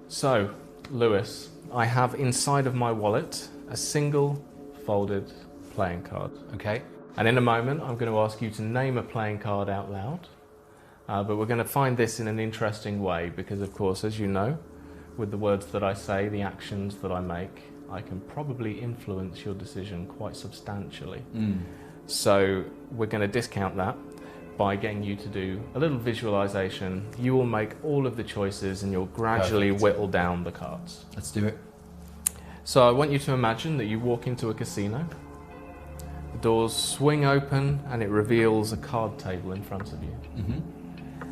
So, Lewis, I have inside of my wallet a single folded playing card. Okay. And in a moment, I'm going to ask you to name a playing card out loud. But we're going to find this in an interesting way because, of course, as you know, with the words that I say, the actions that I make, I can probably influence your decision quite substantially. So we're going to discount that by getting you to do a little visualization. You will make all of the choices and you'll gradually whittle down the cards. Let's do it. So I want you to imagine that you walk into a casino. The doors swing open and it reveals a card table in front of you.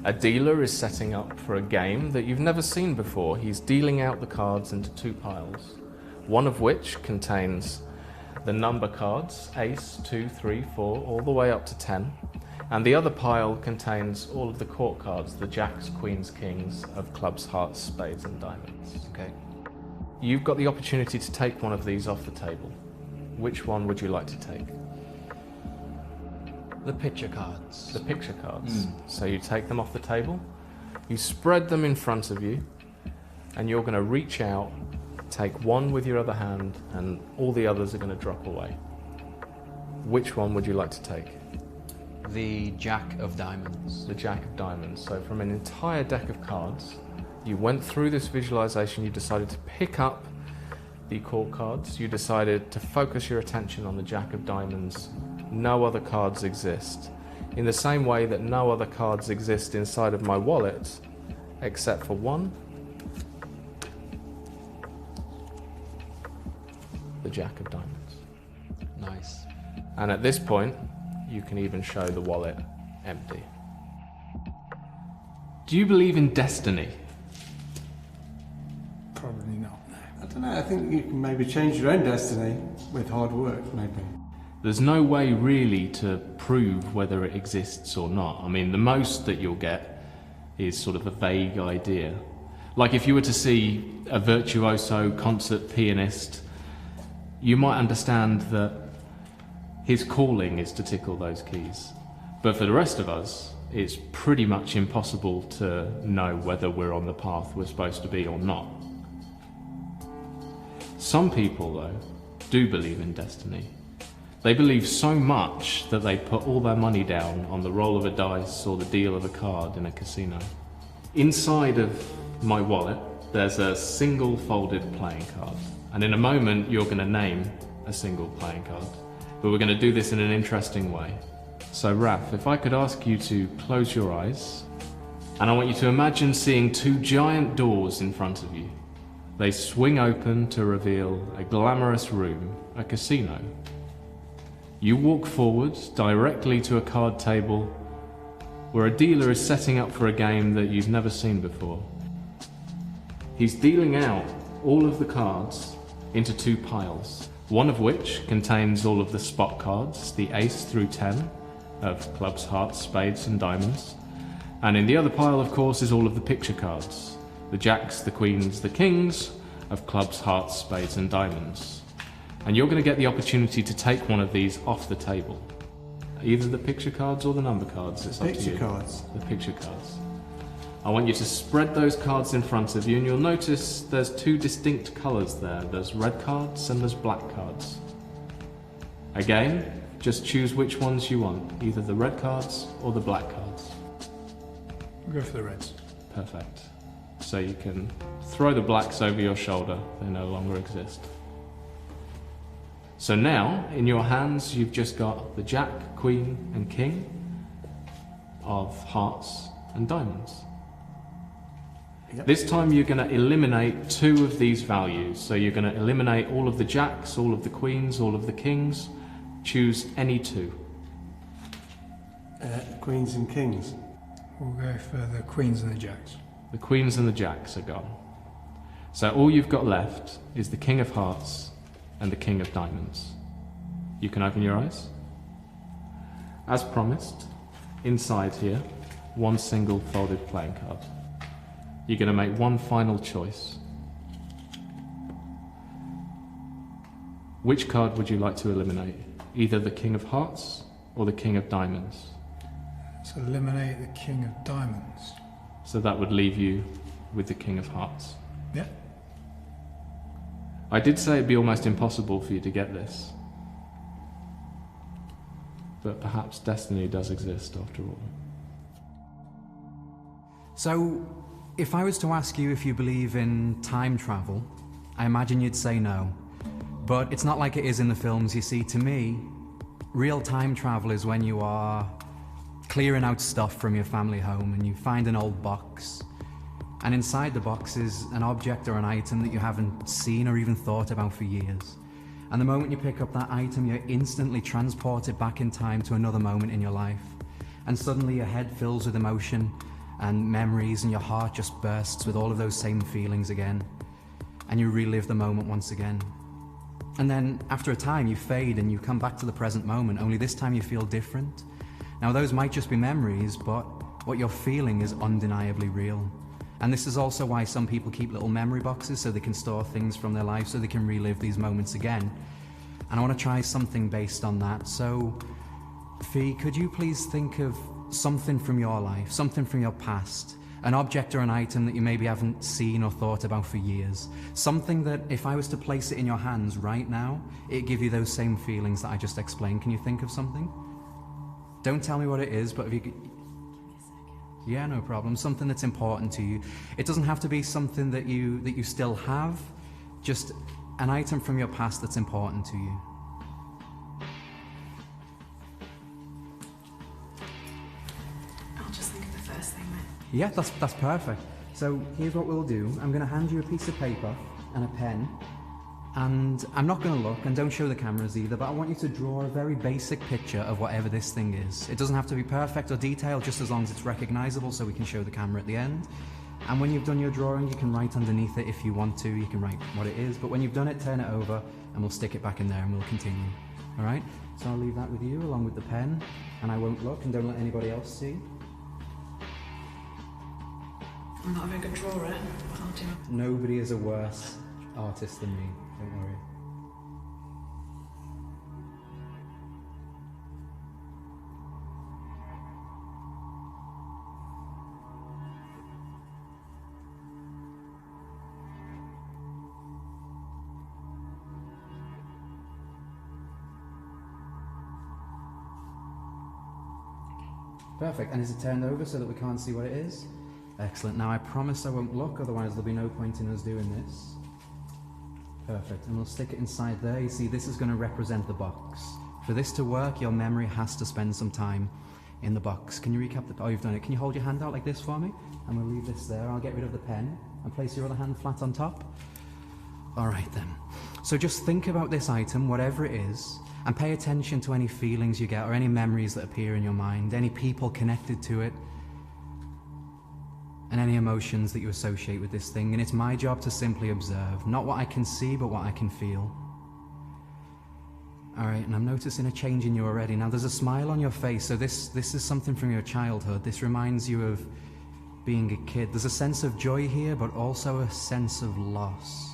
A dealer is setting up for a game that you've never seen before. He's dealing out the cards into two piles, one of which contains the number cards, ace, 2, 3, 4, all the way up to 10. And the other pile contains all of the court cards, the jacks, queens, kings of clubs, hearts, spades and diamonds. Okay. You've got the opportunity to take one of these off the table. Which one would you like to take? The picture cards. The picture cards. So you take them off the table, you spread them in front of you, and you're going to reach out, take one with your other hand, and all the others are going to drop away. Which one would you like to take? The Jack of Diamonds. The Jack of Diamonds. So from an entire deck of cards, you went through this visualization, you decided to pick up the court cards, you decided to focus your attention on the Jack of Diamonds. No other cards exist. In the same way that no other cards exist inside of my wallet, except for one, the Jack of Diamonds. Nice. And at this point, you can even show the wallet empty. Do you believe in destiny? Probably not. I don't know, I think you can maybe change your own destiny with hard work, maybe. There's no way really to prove whether it exists or not. I mean, the most that you'll get is sort of a vague idea. Like if you were to see a virtuoso concert pianist, you might understand that his calling is to tickle those keys. But for the rest of us, it's pretty much impossible to know whether we're on the path we're supposed to be or not. Some people, though, do believe in destiny. They believe so much that they put all their money down on the roll of a dice or the deal of a card in a casino. Inside of my wallet, there's a single folded playing card. And in a moment, you're going to name a single playing card. But we're going to do this in an interesting way. So Raf, if I could ask you to close your eyes, and I want you to imagine seeing two giant doors in front of you. They swing open to reveal a glamorous room, a casino. You walk forward directly to a card table where a dealer is setting up for a game that you've never seen before. He's dealing out all of the cards into two piles, one of which contains all of the spot cards, the ace through 10 of clubs, hearts, spades and diamonds. And in the other pile, of course, is all of the picture cards, the jacks, the queens, the kings of clubs, hearts, spades and diamonds. And you're going to get the opportunity to take one of these off the table. Either the picture cards or the number cards, it's up to you. Picture cards. The picture cards. I want you to spread those cards in front of you, and you'll notice there's two distinct colours there. There's red cards and there's black cards. Again, just choose which ones you want, either the red cards or the black cards. We'll go for the reds. Perfect. So you can throw the blacks over your shoulder, they no longer exist. So now, in your hands, you've just got the jack, queen and king of hearts and diamonds. Yep. This time you're going to eliminate two of these values. So you're going to eliminate all of the jacks, all of the queens, all of the kings. Choose any two. Queens and kings. We'll go for the queens and the jacks. The queens and the jacks are gone. So all you've got left is the king of hearts and the king of diamonds. You can open your eyes. As promised, inside here, one single folded playing card. You're going to make one final choice. Which card would you like to eliminate? Either the king of hearts or the king of diamonds. Let's eliminate the king of diamonds. So that would leave you with the king of hearts. Yeah. I did say it'd be almost impossible for you to get this. But perhaps destiny does exist after all. So, if I was to ask you if you believe in time travel, I imagine you'd say no. But it's not like it is in the films. You see, to me, real time travel is when you are clearing out stuff from your family home and you find an old box, and inside the box is an object or an item that you haven't seen or even thought about for years. And the moment you pick up that item, you're instantly transported back in time to another moment in your life. And suddenly your head fills with emotion and memories, and your heart just bursts with all of those same feelings again. And you relive the moment once again. And then after a time you fade and you come back to the present moment, only this time you feel different. Now those might just be memories, but what you're feeling is undeniably real. And this is also why some people keep little memory boxes, so they can store things from their life, so they can relive these moments again. And I want to try something based on that. So, Fee, could you please think of something from your life, something from your past, an object or an item that you maybe haven't seen or thought about for years. Something that if I was to place it in your hands right now, it'd give you those same feelings that I just explained. Can you think of something? Don't tell me what it is, but if you could... Yeah, no problem. Something that's important to you. It doesn't have to be something that you still have, just an item from your past that's important to you. I'll just think of the first thing then. Yeah, that's perfect. So here's what we'll do. I'm going to hand you a piece of paper and a pen, and I'm not going to look, and don't show the cameras either, but I want you to draw a very basic picture of whatever this thing is. It doesn't have to be perfect or detailed, just as long as it's recognizable so we can show the camera at the end. And when you've done your drawing, you can write underneath it if you want to. You can write what it is, but when you've done it, turn it over and we'll stick it back in there and we'll continue. All right? So I'll leave that with you along with the pen, and I won't look, and don't let anybody else see. I'm not a very good drawer, but I'll do it. Nobody is a worse artist than me, don't worry. Perfect, and is it turned over so that we can't see what it is? Excellent. Now I promise I won't look, otherwise there'll be no point in us doing this. Perfect, and we'll stick it inside there. You see, this is going to represent the box. For this to work, your memory has to spend some time in the box. Can you recap the... Oh, you've done it. Can you hold your hand out like this for me? And we'll leave this there. I'll get rid of the pen and place your other hand flat on top. All right then. So just think about this item, whatever it is, and pay attention to any feelings you get or any memories that appear in your mind, any people connected to it, and any emotions that you associate with this thing. And it's my job to simply observe, not what I can see, but what I can feel. All right, and I'm noticing a change in you already. Now there's a smile on your face, so this is something from your childhood. This reminds you of being a kid. There's a sense of joy here, but also a sense of loss.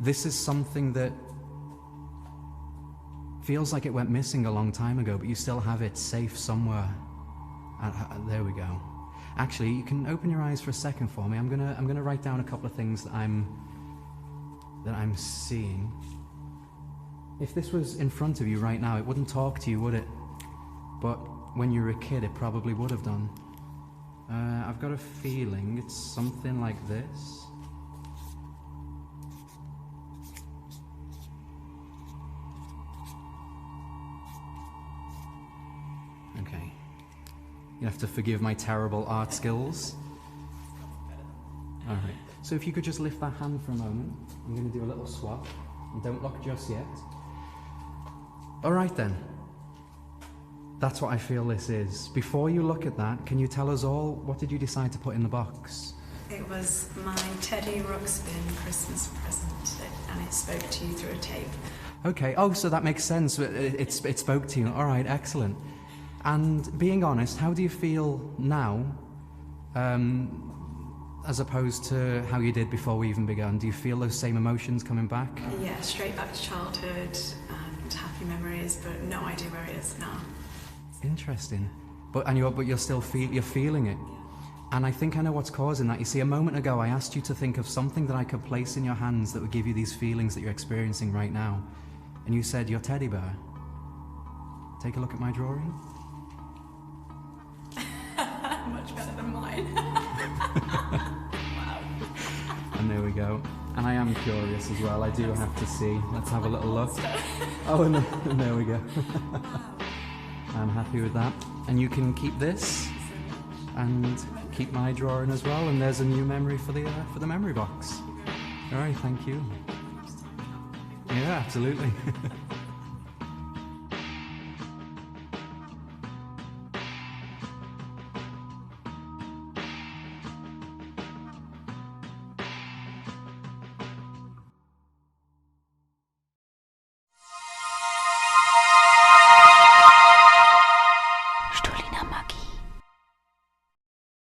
This is something that feels like it went missing a long time ago, but you still have it safe somewhere. There we go. Actually, you can open your eyes for a second for me. I'm gonna write down a couple of things that I'm seeing. If this was in front of you right now, it wouldn't talk to you, would it? But when you were a kid, it probably would have done. I've got a feeling it's something like this. Okay. You have to forgive my terrible art skills. All right. So if you could just lift that hand for a moment. I'm going to do a little swap. And don't look just yet. All right then. That's what I feel this is. Before you look at that, can you tell us all, what did you decide to put in the box? It was my Teddy Ruxpin Christmas present, and it spoke to you through a tape. Okay. Oh, so that makes sense. It spoke to you. All right. Excellent. And being honest, how do you feel now, as opposed to how you did before we even began? Do you feel those same emotions coming back? Yeah, straight back to childhood and happy memories, but no idea where it is now. Interesting. But you're still you're feeling it. And I think I know what's causing that. You see, a moment ago I asked you to think of something that I could place in your hands that would give you these feelings that you're experiencing right now. And you said your teddy bear. Take a look at my drawing. Much better than mine. And there we go. And I am curious as well, I do have to see. Let's have a little look. Oh, and there we go. I'm happy with that. And you can keep this and keep my drawing as well. And there's a new memory for the memory box. All right, thank you. Yeah, absolutely.